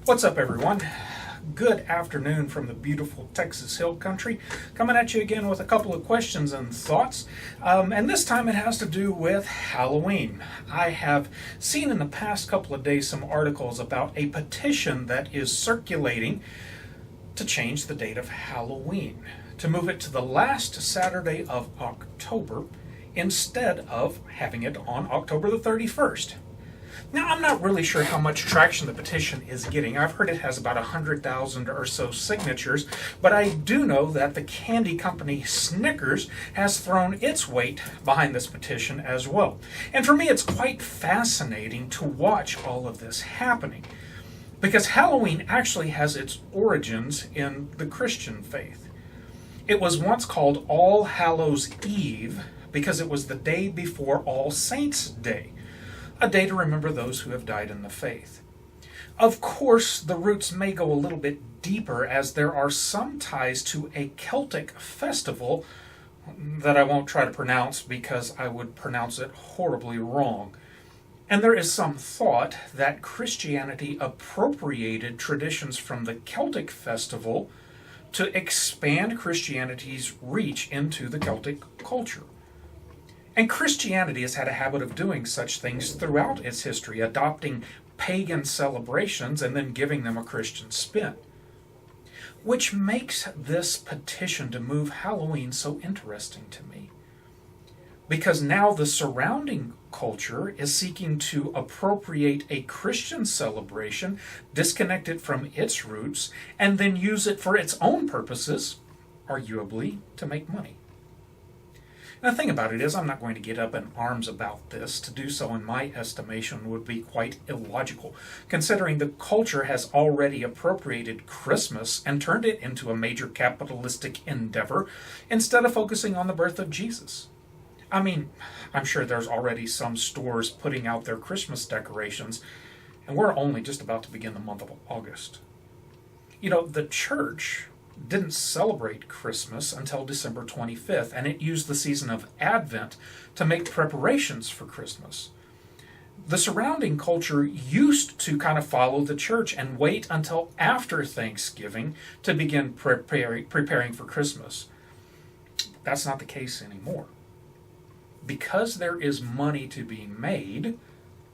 What's up, everyone? Good afternoon from the beautiful Texas Hill Country. Coming at you again with a couple of questions and thoughts. And this time it has to do with Halloween. I have seen in the past couple of days some articles about a petition that is circulating to change the date of Halloween, to move it to the last Saturday of October instead of having it on October the 31st. Now, I'm not really sure how much traction the petition is getting. I've heard it has about 100,000 or so signatures, but I do know that the candy company Snickers has thrown its weight behind this petition as well. And for me, it's quite fascinating to watch all of this happening, because Halloween actually has its origins in the Christian faith. It was once called All Hallows Eve because it was the day before All Saints' Day, a day to remember those who have died in the faith. Of course, the roots may go a little bit deeper, as there are some ties to a Celtic festival that I won't try to pronounce because I would pronounce it horribly wrong. And there is some thought that Christianity appropriated traditions from the Celtic festival to expand Christianity's reach into the Celtic culture. And Christianity has had a habit of doing such things throughout its history, adopting pagan celebrations and then giving them a Christian spin. Which makes this petition to move Halloween so interesting to me. Because now the surrounding culture is seeking to appropriate a Christian celebration, disconnect it from its roots, and then use it for its own purposes, arguably, to make money. And the thing about it is, I'm not going to get up in arms about this. To do so, in my estimation, would be quite illogical, considering the culture has already appropriated Christmas and turned it into a major capitalistic endeavor instead of focusing on the birth of Jesus. I mean, I'm sure there's already some stores putting out their Christmas decorations, and we're only just about to begin the month of August. You know, the church didn't celebrate Christmas until December 25th, and it used the season of Advent to make preparations for Christmas. The surrounding culture used to kind of follow the church and wait until after Thanksgiving to begin preparing for Christmas. That's not the case anymore. Because there is money to be made,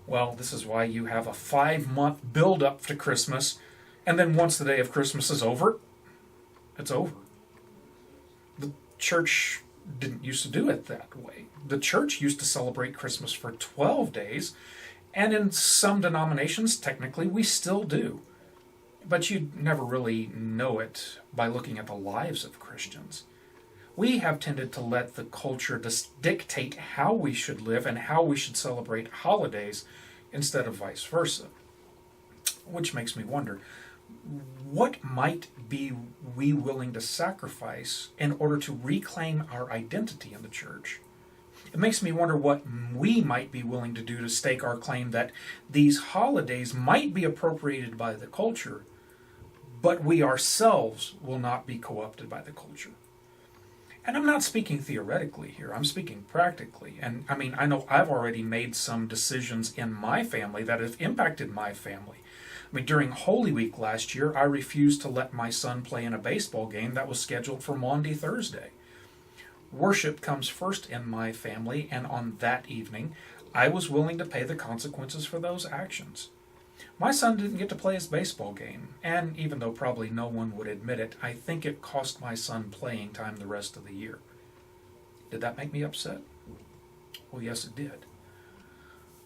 well, this is why you have a 5-month build-up to Christmas, and then once the day of Christmas is over, it's over. The church didn't used to do it that way. The church used to celebrate Christmas for 12 days, and in some denominations, technically, we still do. But you'd never really know it by looking at the lives of Christians. We have tended to let the culture dictate how we should live and how we should celebrate holidays instead of vice versa. Which makes me wonder, what might be we willing to sacrifice in order to reclaim our identity in the church? It makes me wonder what we might be willing to do to stake our claim that these holidays might be appropriated by the culture, but we ourselves will not be co-opted by the culture. And I'm not speaking theoretically here, I'm speaking practically. And I mean, I know I've already made some decisions in my family that have impacted my family. I mean, during Holy Week last year, I refused to let my son play in a baseball game that was scheduled for Maundy Thursday. Worship comes first in my family, and on that evening, I was willing to pay the consequences for those actions. My son didn't get to play his baseball game, and even though probably no one would admit it, I think it cost my son playing time the rest of the year. Did that make me upset? Well, yes, it did.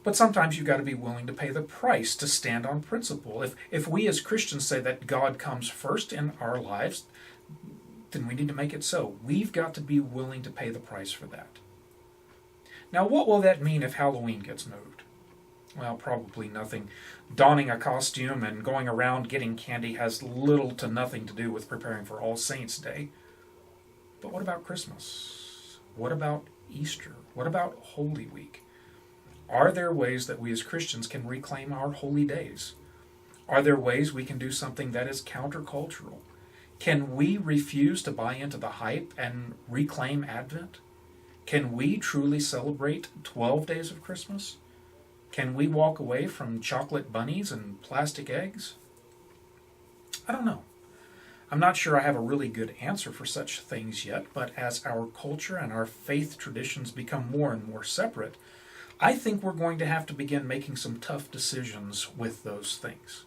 But sometimes you've got to be willing to pay the price to stand on principle. If we as Christians say that God comes first in our lives, then we need to make it so. We've got to be willing to pay the price for that. Now, what will that mean if Halloween gets moved? Well, probably nothing. Donning a costume and going around getting candy has little to nothing to do with preparing for All Saints' Day. But what about Christmas? What about Easter? What about Holy Week? Are there ways that we as Christians can reclaim our holy days? Are there ways we can do something that is countercultural? Can we refuse to buy into the hype and reclaim Advent? Can we truly celebrate 12 days of Christmas? Can we walk away from chocolate bunnies and plastic eggs? I don't know. I'm not sure I have a really good answer for such things yet, but as our culture and our faith traditions become more and more separate, I think we're going to have to begin making some tough decisions with those things.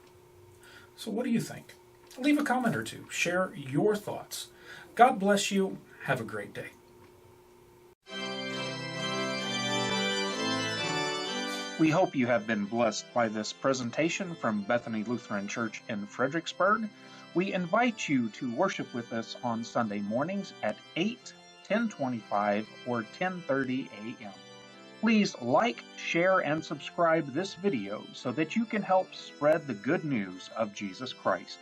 So, what do you think? Leave a comment or two. Share your thoughts. God bless you. Have a great day. We hope you have been blessed by this presentation from Bethany Lutheran Church in Fredericksburg. We invite you to worship with us on Sunday mornings at 8, 10:25, or 10:30 a.m. Please like, share, and subscribe this video so that you can help spread the good news of Jesus Christ.